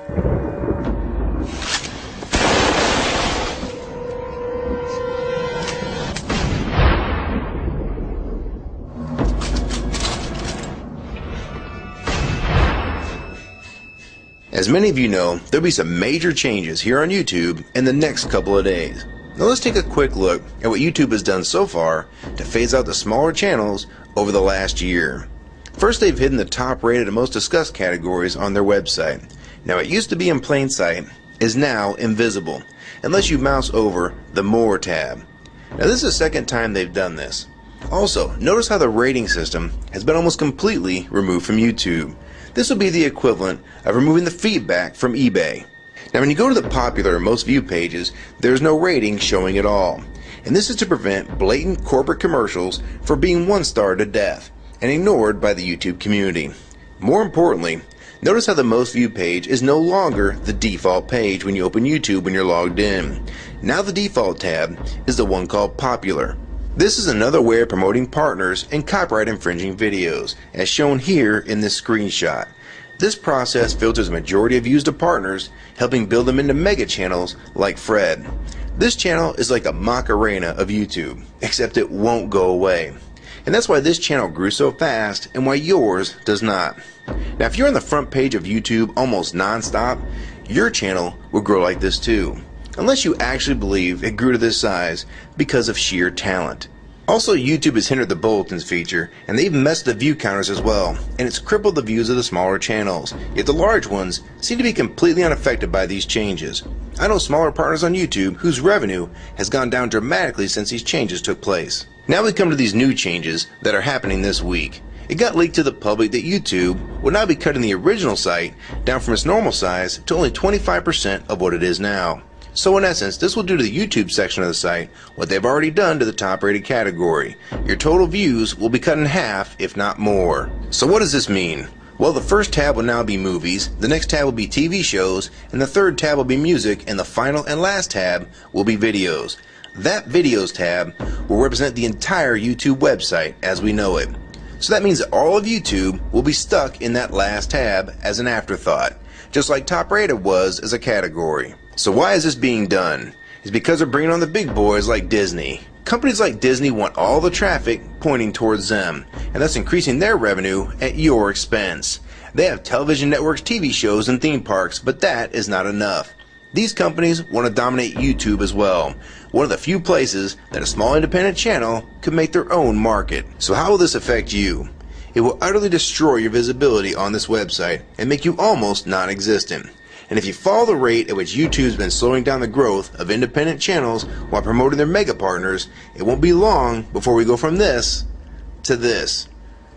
As many of you know, there'll be some major changes here on YouTube in the next couple of days. Now let's take a quick look at what YouTube has done so far to phase out the smaller channels over the last year. First, they've hidden the top rated and most discussed categories on their website. Now it used to be in plain sight, is now invisible, unless you mouse over the More tab. Now this is the second time they've done this. Also, notice how the rating system has been almost completely removed from YouTube. This will be the equivalent of removing the feedback from eBay. Now when you go to the popular or most viewed pages, there's no rating showing at all. And this is to prevent blatant corporate commercials for being one-star to death and ignored by the YouTube community. More importantly, notice how the most viewed page is no longer the default page when you open YouTube when you're logged in. Now the default tab is the one called Popular. This is another way of promoting partners and copyright infringing videos, as shown here in this screenshot. This process filters a majority of views to partners, helping build them into mega channels like Fred. This channel is like a Macarena of YouTube, except it won't go away. And that's why this channel grew so fast and why yours does not. Now if you're on the front page of YouTube almost non-stop, your channel will grow like this too. Unless you actually believe it grew to this size because of sheer talent. Also, YouTube has hindered the bulletins feature, and they've messed the view counters as well, and it's crippled the views of the smaller channels, yet the large ones seem to be completely unaffected by these changes. I know smaller partners on YouTube whose revenue has gone down dramatically since these changes took place. Now we come to these new changes that are happening this week. It got leaked to the public that YouTube will now be cutting the original site down from its normal size to only 25% of what it is now. So in essence, this will do to the YouTube section of the site what they've already done to the top rated category. Your total views will be cut in half, if not more. So what does this mean? Well, the first tab will now be movies, the next tab will be TV shows, and the third tab will be music, and the final and last tab will be videos. That videos tab will represent the entire YouTube website as we know it. So that means that all of YouTube will be stuck in that last tab as an afterthought, just like top rated was as a category. So why is this being done? It's because they're bringing on the big boys like Disney. Companies like Disney want all the traffic pointing towards them, and thus increasing their revenue at your expense. They have television networks, TV shows, and theme parks, but that is not enough. These companies want to dominate YouTube as well, one of the few places that a small independent channel could make their own market. So how will this affect you? It will utterly destroy your visibility on this website and make you almost non-existent. And if you follow the rate at which YouTube's been slowing down the growth of independent channels while promoting their mega partners, it won't be long before we go from this to this.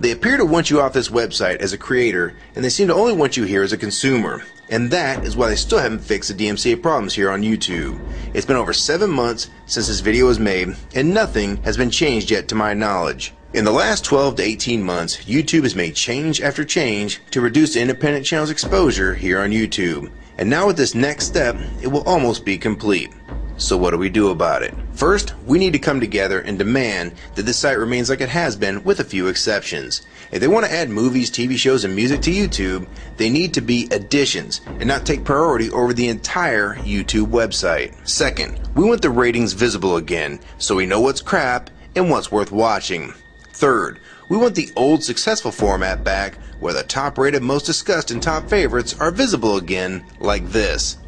They appear to want you off this website as a creator, and they seem to only want you here as a consumer. And that is why they still haven't fixed the DMCA problems here on YouTube. It's been over 7 months since this video was made, and nothing has been changed yet to my knowledge. In the last 12 to 18 months, YouTube has made change after change to reduce the independent channel's exposure here on YouTube. And now with this next step, it will almost be complete. So what do we do about it? First, we need to come together and demand that this site remains like it has been with a few exceptions. If they want to add movies, TV shows, and music to YouTube, they need to be additions and not take priority over the entire YouTube website. Second, we want the ratings visible again so we know what's crap and what's worth watching. Third, we want the old successful format back where the top rated, most discussed, and top favorites are visible again like this.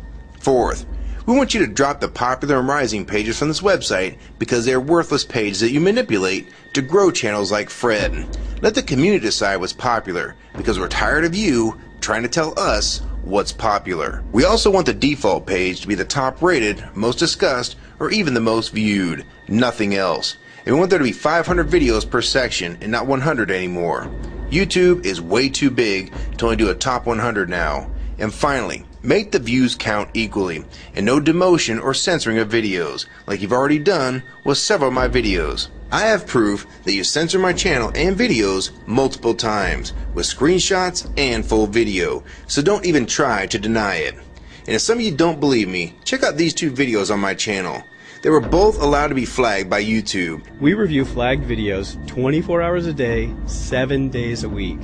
Fourth, we want you to drop the popular and rising pages from this website because they are worthless pages that you manipulate to grow channels like Fred. Let the community decide what's popular because we're tired of you trying to tell us what's popular. We also want the default page to be the top rated, most discussed, or even the most viewed. Nothing else. And we want there to be 500 videos per section and not 100 anymore. YouTube is way too big to only do a top 100 now. And finally, make the views count equally, and no demotion or censoring of videos, like you've already done with several of my videos. I have proof that you censor my channel and videos multiple times, with screenshots and full video, so don't even try to deny it. And if some of you don't believe me, check out these 2 videos on my channel. They were both allowed to be flagged by YouTube. We review flagged videos 24 hours a day, 7 days a week.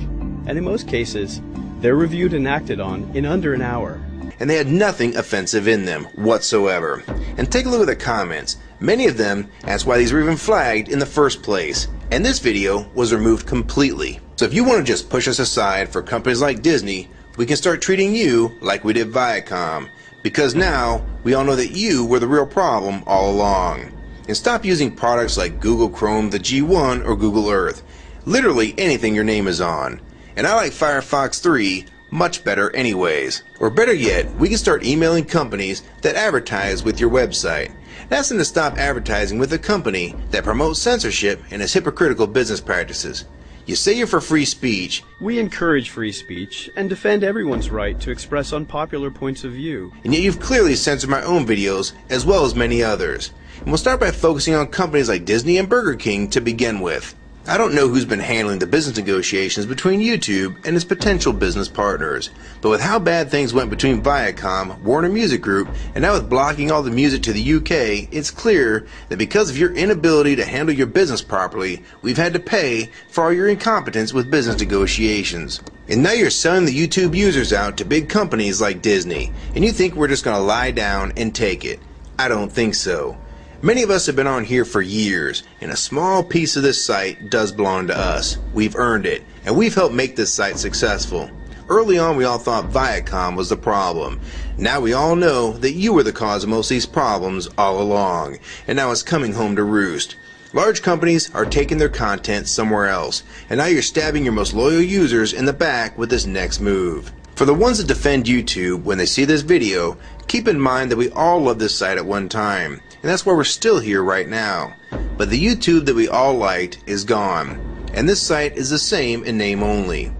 And in most cases, They're reviewed and acted on in under an hour. And they had nothing offensive in them whatsoever. And take a look at the comments. Many of them asked why these were even flagged in the first place. And this video was removed completely. So if you want to just push us aside for companies like Disney, we can start treating you like we did Viacom. Because now, we all know that you were the real problem all along. And stop using products like Google Chrome, the G1, or Google Earth. Literally anything your name is on. And I like Firefox 3 much better anyways. Or better yet, we can start emailing companies that advertise with your website. Ask them to stop advertising with a company that promotes censorship and has hypocritical business practices. You say you're for free speech. We encourage free speech and defend everyone's right to express unpopular points of view. And yet you've clearly censored my own videos as well as many others. And we'll start by focusing on companies like Disney and Burger King to begin with. I don't know who's been handling the business negotiations between YouTube and its potential business partners, but with how bad things went between Viacom, Warner Music Group, and now with blocking all the music to the UK, it's clear that because of your inability to handle your business properly, we've had to pay for all your incompetence with business negotiations. And now you're selling the YouTube users out to big companies like Disney, and you think we're just going to lie down and take it. I don't think so. Many of us have been on here for years, and a small piece of this site does belong to us. We've earned it, and we've helped make this site successful. Early on, we all thought Viacom was the problem. Now we all know that you were the cause of most of these problems all along, and now it's coming home to roost. Large companies are taking their content somewhere else, and now you're stabbing your most loyal users in the back with this next move. For the ones that defend YouTube when they see this video, keep in mind that we all loved this site at one time. And that's why we're still here right now. But the YouTube that we all liked is gone. And this site is the same in name only.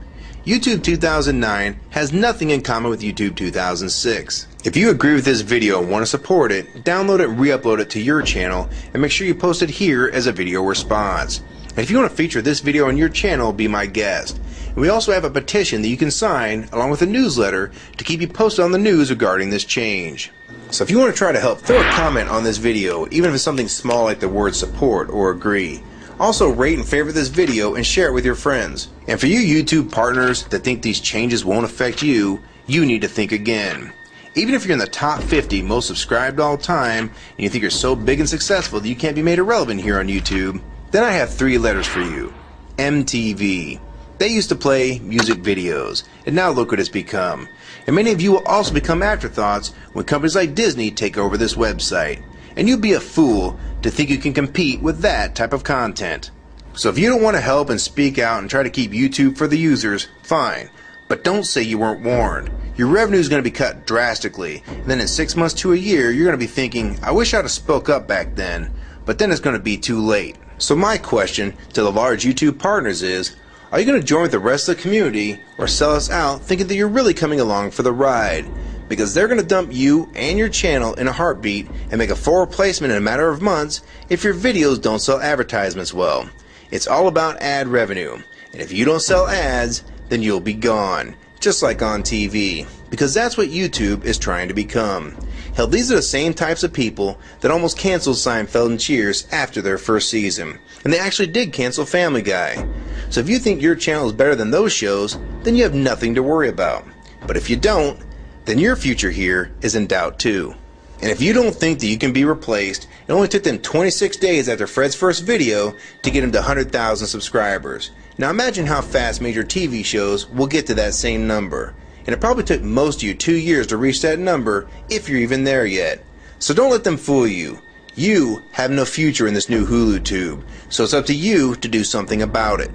YouTube 2009 has nothing in common with YouTube 2006. If you agree with this video and want to support it, download it and re-upload it to your channel and make sure you post it here as a video response. And if you want to feature this video on your channel, be my guest. And we also have a petition that you can sign along with a newsletter to keep you posted on the news regarding this change. So if you want to try to help, throw a comment on this video, even if it's something small like the word support or agree. Also rate and favorite this video and share it with your friends. And for you YouTube partners that think these changes won't affect you, you need to think again. Even if you're in the top 50 most subscribed all time and you think you're so big and successful that you can't be made irrelevant here on YouTube, then I have 3 letters for you. MTV. They used to play music videos, and now look what it's become. And many of you will also become afterthoughts when companies like Disney take over this website. And you'd be a fool to think you can compete with that type of content. So if you don't want to help and speak out and try to keep YouTube for the users, fine. But don't say you weren't warned. Your revenue is going to be cut drastically, and then in 6 months to a year, you're going to be thinking, I wish I'd have spoke up back then. But then it's going to be too late. So my question to the large YouTube partners is, are you going to join with the rest of the community or sell us out thinking that you're really coming along for the ride? Because they're going to dump you and your channel in a heartbeat and make a full replacement in a matter of months if your videos don't sell advertisements well. It's all about ad revenue. And if you don't sell ads, then you'll be gone. Just like on TV. Because that's what YouTube is trying to become. Hell, these are the same types of people that almost canceled Seinfeld and Cheers after their first season. And they actually did cancel Family Guy. So if you think your channel is better than those shows, then you have nothing to worry about. But if you don't, then your future here is in doubt too. And if you don't think that you can be replaced, it only took them 26 days after Fred's first video to get him to 100,000 subscribers. Now imagine how fast major TV shows will get to that same number. And it probably took most of you 2 years to reach that number, if you're even there yet. So don't let them fool you. You have no future in this new Hulu tube, so it's up to you to do something about it.